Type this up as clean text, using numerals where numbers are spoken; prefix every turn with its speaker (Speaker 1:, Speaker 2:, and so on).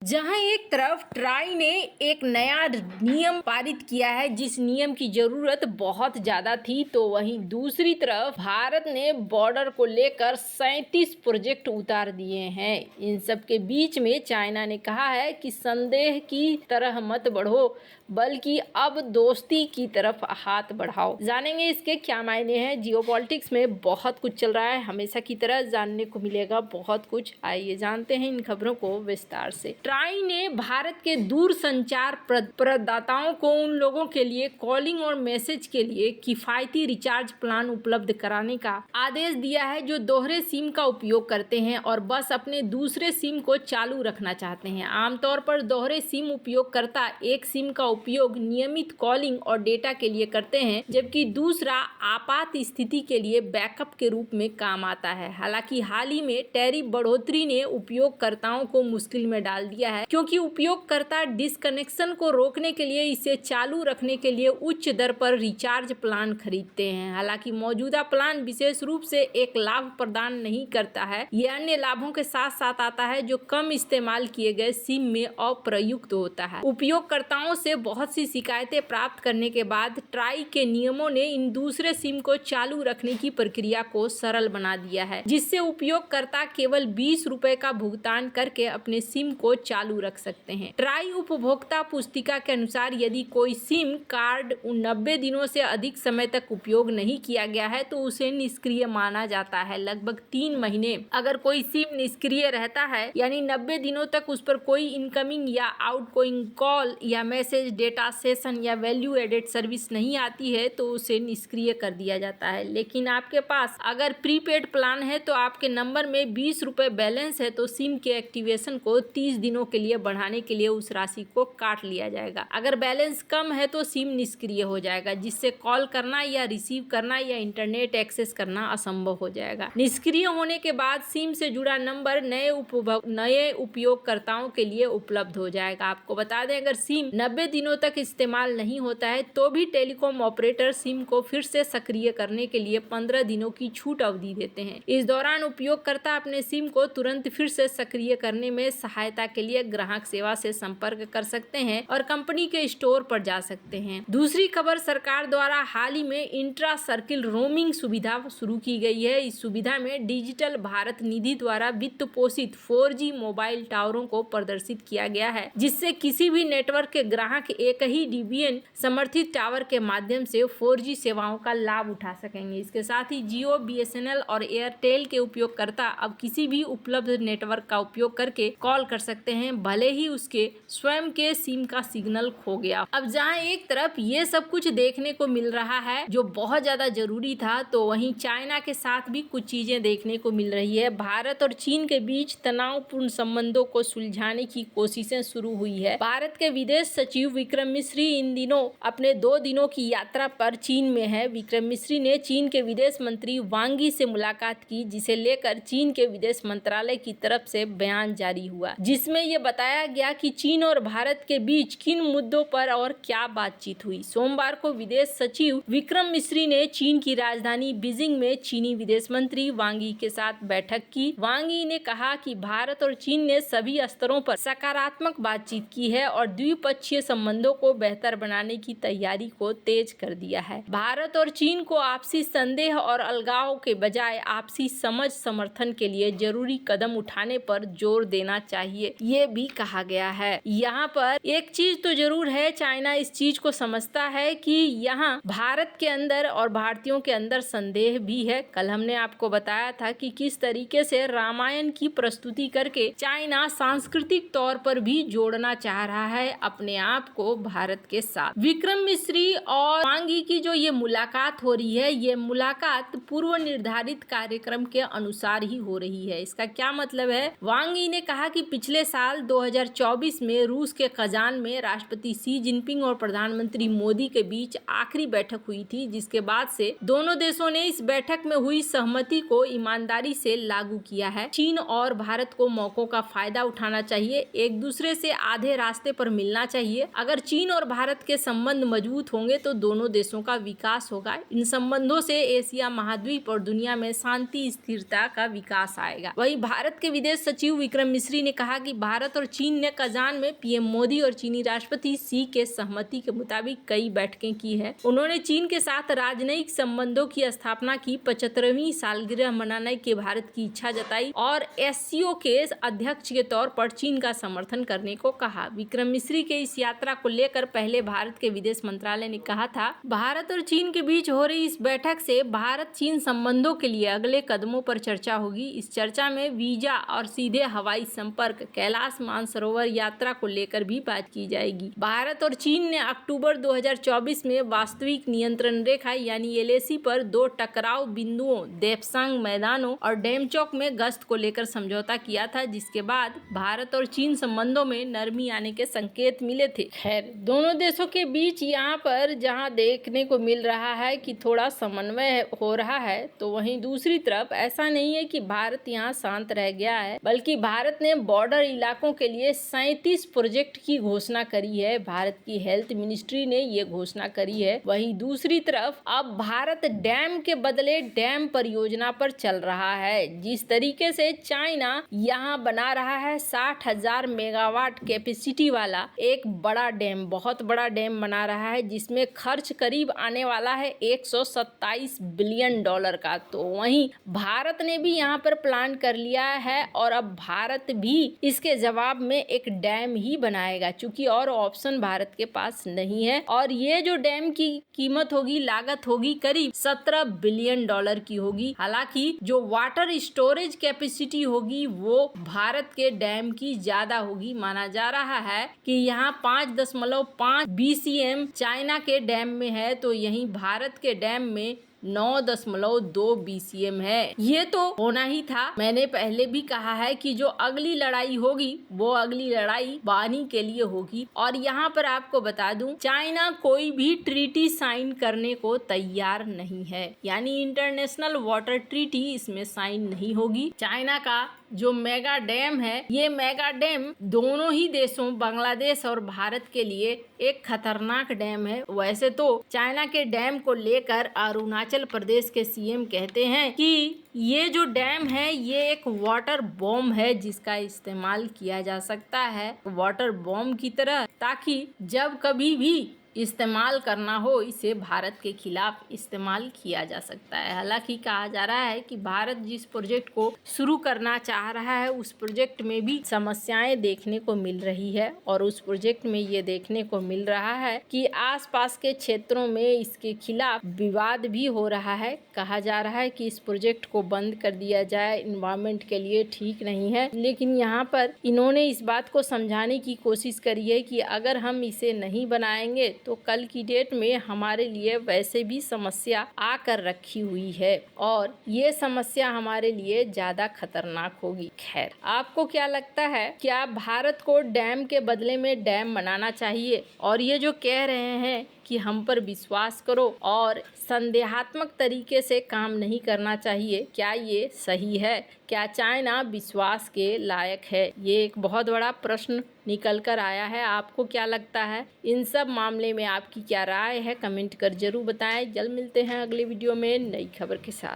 Speaker 1: जहां एक तरफ ट्राई ने एक नया नियम पारित किया है जिस नियम की जरूरत बहुत ज्यादा थी, तो वहीं दूसरी तरफ भारत ने बॉर्डर को लेकर 37 प्रोजेक्ट उतार दिए हैं। इन सब के बीच में चाइना ने कहा है कि संदेह की तरह मत बढ़ो, बल्कि अब दोस्ती की तरफ हाथ बढ़ाओ। जानेंगे इसके क्या मायने हैं। जियोपॉलिटिक्स में बहुत कुछ चल रहा है, हमेशा की तरह जानने को मिलेगा बहुत कुछ। आइए जानते हैं इन खबरों को विस्तार से। ट्राई ने भारत के दूर संचार प्रदाताओं को उन लोगों के लिए कॉलिंग और मैसेज के लिए किफायती रिचार्ज प्लान उपलब्ध कराने का आदेश दिया है जो दोहरे सिम का उपयोग करते हैं और बस अपने दूसरे सिम को चालू रखना चाहते हैं। आमतौर पर दोहरे सिम उपयोगकर्ता एक सिम का उपयोग नियमित कॉलिंग और डेटा के लिए करते हैं, जबकि दूसरा आपात स्थिति के लिए बैकअप के रूप में काम आता है। हालांकि हाल ही में टैरिफ बढ़ोतरी ने उपयोगकर्ताओं को मुश्किल में डाल दिया है, क्योंकि उपयोगकर्ता डिस्कनेक्शन को रोकने के लिए इसे चालू रखने के लिए उच्च दर पर रिचार्ज प्लान खरीदते हैं। हालांकि मौजूदा प्लान विशेष रूप से एक लाभ प्रदान नहीं करता है, ये अन्य लाभों के साथ साथ आता है जो कम इस्तेमाल किए गए सिम में अप्रयुक्त होता है। उपयोगकर्ताओं से बहुत सी शिकायतें प्राप्त करने के बाद ट्राई के नियमों ने इन दूसरे सिम को चालू रखने की प्रक्रिया को सरल बना दिया है, जिससे उपयोगकर्ता केवल 20 रुपए का भुगतान करके अपने सिम को चालू रख सकते हैं। ट्राई उपभोक्ता पुस्तिका के अनुसार यदि कोई सिम कार्ड 90 दिनों से अधिक समय तक उपयोग नहीं किया गया है तो उसे निष्क्रिय माना जाता है। लगभग 3 महीने अगर कोई सिम निष्क्रिय रहता है, यानी 90 दिनों तक उस पर कोई इनकमिंग या आउटगोइंग कॉल या मैसेज, डेटा सेशन या वैल्यू एडेड सर्विस नहीं आती है, तो उसे निष्क्रिय कर दिया जाता है। लेकिन आपके पास अगर प्रीपेड प्लान है तो आपके नंबर में 20 रुपए बैलेंस है तो सिम के एक्टिवेशन को 30 दिनों के लिए बढ़ाने के लिए उस राशि को काट लिया जाएगा। अगर बैलेंस कम है तो सिम निष्क्रिय हो जाएगा, जिससे कॉल करना या रिसीव करना या इंटरनेट एक्सेस करना असंभव हो जाएगा। निष्क्रिय होने के बाद सिम से जुड़ा नंबर नए उपयोगकर्ताओं के लिए उपलब्ध हो जाएगा। आपको बता दें, अगर सिम 90 दिनों तक इस्तेमाल नहीं होता है तो भी टेलीकॉम ऑपरेटर सिम को फिर से सक्रिय करने के लिए 15 दिनों की छूट अवधि देते हैं। इस दौरान उपयोगकर्ता अपने सिम को तुरंत फिर से सक्रिय करने में सहायता के लिए ग्राहक सेवा से संपर्क कर सकते हैं और कंपनी के स्टोर पर जा सकते हैं। दूसरी खबर, सरकार द्वारा हाल ही में इंट्रा सर्किल रोमिंग सुविधा शुरू की गई है। इस सुविधा में डिजिटल भारत निधि द्वारा वित्त पोषित 4G मोबाइल टावरों को प्रदर्शित किया गया है, जिससे किसी भी नेटवर्क के ग्राहक एक ही डीबीएन समर्थित टावर के माध्यम से 4G सेवाओं का लाभ उठा सकेंगे। इसके साथ ही जियो, BSNL और एयरटेल के उपयोगकर्ता अब किसी भी उपलब्ध नेटवर्क का उपयोग करके कॉल कर सकते हैं, भले ही उसके स्वयं के सिम का सिग्नल खो गया। अब जहां एक तरफ ये सब कुछ देखने को मिल रहा है जो बहुत ज्यादा जरूरी था, तो वहीं चाइना के साथ भी कुछ चीजें देखने को मिल रही है। भारत और चीन के बीच तनावपूर्ण संबंधों को सुलझाने की कोशिशें शुरू हुई है। भारत के विदेश सचिव विक्रम मिस्री इन दिनों अपने 2 दिनों की यात्रा पर चीन में है। विक्रम मिस्री ने चीन के विदेश मंत्री वांग यी से मुलाकात की, जिसे लेकर चीन के विदेश मंत्रालय की तरफ से बयान जारी हुआ, जिसमें यह बताया गया कि चीन और भारत के बीच किन मुद्दों पर और क्या बातचीत हुई। सोमवार को विदेश सचिव विक्रम मिस्री ने चीन की राजधानी बीजिंग में चीनी विदेश मंत्री वांग यी के साथ बैठक की। वांग यी ने कहा कि भारत और चीन ने सभी स्तरों पर सकारात्मक बातचीत की है और द्विपक्षीय संबंधों को बेहतर बनाने की तैयारी को तेज कर दिया है। भारत और चीन को आपसी संदेह और अलगाव के बजाय आपसी समझ समर्थन के लिए जरूरी कदम उठाने पर जोर देना चाहिए, ये भी कहा गया है। यहाँ पर एक चीज तो जरूर है, चाइना इस चीज को समझता है कि यहाँ भारत के अंदर और भारतीयों के अंदर संदेह भी है। कल हमने आपको बताया था कि किस तरीके से रामायण की प्रस्तुति करके चाइना सांस्कृतिक तौर पर भी जोड़ना चाह रहा है अपने आप को भारत के साथ। विक्रम मिस्री और वांग यी की जो ये मुलाकात हो रही है, ये मुलाकात पूर्व निर्धारित कार्यक्रम के अनुसार ही हो रही है। इसका क्या मतलब है? वांग यी ने कहा कि पिछले साल 2024 में रूस के कजान में राष्ट्रपति शी जिनपिंग और प्रधानमंत्री मोदी के बीच आखिरी बैठक हुई थी, जिसके बाद से दोनों देशों ने इस बैठक में हुई सहमति को ईमानदारी से लागू किया है। चीन और भारत को मौकों का फायदा उठाना चाहिए, एक दूसरे से आधे रास्ते पर मिलना चाहिए। अगर चीन और भारत के संबंध मजबूत होंगे तो दोनों देशों का विकास होगा। इन संबंधों से एशिया महाद्वीप और दुनिया में शांति स्थिरता का विकास आएगा। वहीं भारत के विदेश सचिव विक्रम मिस्री ने कहा कि भारत और चीन ने कजान में पीएम मोदी और चीनी राष्ट्रपति शी के सहमति के मुताबिक कई बैठकें की है। उन्होंने चीन के साथ राजनयिक संबंधों की स्थापना की 75वीं सालगिरह मनाने की भारत की इच्छा जताई और एससीओ के अध्यक्ष के तौर पर चीन का समर्थन करने को कहा। विक्रम मिस्री के इस यात्रा को लेकर पहले भारत के विदेश मंत्रालय ने कहा था, भारत और चीन के बीच हो रही इस बैठक से भारत चीन संबंधों के लिए अगले कदमों पर चर्चा होगी। इस चर्चा में वीजा और सीधे हवाई संपर्क, कैलाश मानसरोवर यात्रा को लेकर भी बात की जाएगी। भारत और चीन ने अक्टूबर 2024 में वास्तविक नियंत्रण रेखा यानी एलएसी पर 2 टकराव बिंदुओं देप्सांग मैदानों और डेमचौक में गश्त को लेकर समझौता किया था, जिसके बाद भारत और चीन संबंधों में नरमी आने के संकेत मिले थे। खैर, दोनों देशों के बीच यहाँ पर जहाँ देखने को मिल रहा है कि थोड़ा समन्वय हो रहा है, तो वहीं दूसरी तरफ ऐसा नहीं है कि भारत यहाँ शांत रह गया है, बल्कि भारत ने बॉर्डर इलाकों के लिए 37 प्रोजेक्ट की घोषणा करी है। भारत की हेल्थ मिनिस्ट्री ने ये घोषणा करी है। वहीं दूसरी तरफ अब भारत डैम के बदले डैम परियोजना पर चल रहा है। जिस तरीके से चाइना यहाँ बना रहा है 60,000 मेगावाट कैपेसिटी वाला एक बड़ा डैम, बहुत बड़ा डैम बना रहा है, जिसमें खर्च करीब आने वाला है 127 बिलियन डॉलर का। तो वहीं भारत ने भी यहाँ पर प्लान कर लिया है और अब भारत भी इसके जवाब में एक डैम ही बनाएगा, चूंकि और ऑप्शन भारत के पास नहीं है। और ये जो डैम की कीमत होगी, लागत होगी, करीब 17 बिलियन डॉलर की होगी। हालांकि जो वाटर स्टोरेज कैपेसिटी होगी वो भारत के डैम की ज्यादा होगी। माना जा रहा है कि यहाँ 5.5 BCM चाइना के डैम में है, तो यहीं भारत के डैम में 9.2 BCM है। ये तो होना ही था। मैंने पहले भी कहा है कि जो अगली लड़ाई होगी वो अगली लड़ाई पानी के लिए होगी। और यहाँ पर आपको बता दूं, चाइना कोई भी ट्रीटी साइन करने को तैयार नहीं है, यानी इंटरनेशनल वाटर ट्रीटी इसमें साइन नहीं होगी। चाइना का जो मेगा डैम है, ये मेगा डैम दोनों ही देशों बांग्लादेश और भारत के लिए एक खतरनाक डैम है। वैसे तो चाइना के डैम को लेकर अरुणाचल प्रदेश के सीएम कहते हैं कि ये जो डैम है ये एक वाटर बॉम्ब है, जिसका इस्तेमाल किया जा सकता है वाटर बॉम्ब की तरह, ताकि जब कभी भी इस्तेमाल करना हो इसे भारत के खिलाफ इस्तेमाल किया जा सकता है। हालांकि कहा जा रहा है कि भारत जिस प्रोजेक्ट को शुरू करना चाह रहा है उस प्रोजेक्ट में भी समस्याएं देखने को मिल रही है, और उस प्रोजेक्ट में ये देखने को मिल रहा है कि आसपास के क्षेत्रों में इसके खिलाफ विवाद भी हो रहा है। कहा जा रहा है कि इस प्रोजेक्ट को बंद कर दिया जाए, एनवायरमेंट के लिए ठीक नहीं है। लेकिन यहाँ पर इन्होंने इस बात को समझाने की कोशिश करी है कि अगर हम इसे नहीं बनाएंगे तो कल की डेट में हमारे लिए वैसे भी समस्या आकर रखी हुई है और ये समस्या हमारे लिए ज्यादा खतरनाक होगी। खैर, आपको क्या लगता है, क्या भारत को डैम के बदले में डैम बनाना चाहिए? और ये जो कह रहे हैं कि हम पर विश्वास करो और संदेहात्मक तरीके से काम नहीं करना चाहिए, क्या ये सही है? क्या चाइना विश्वास के लायक है? ये एक बहुत बड़ा प्रश्न निकल कर आया है। आपको क्या लगता है? इन सब मामले में आपकी क्या राय है? कमेंट कर जरूर बताएं। जल्द मिलते हैं अगले वीडियो में नई खबर के साथ।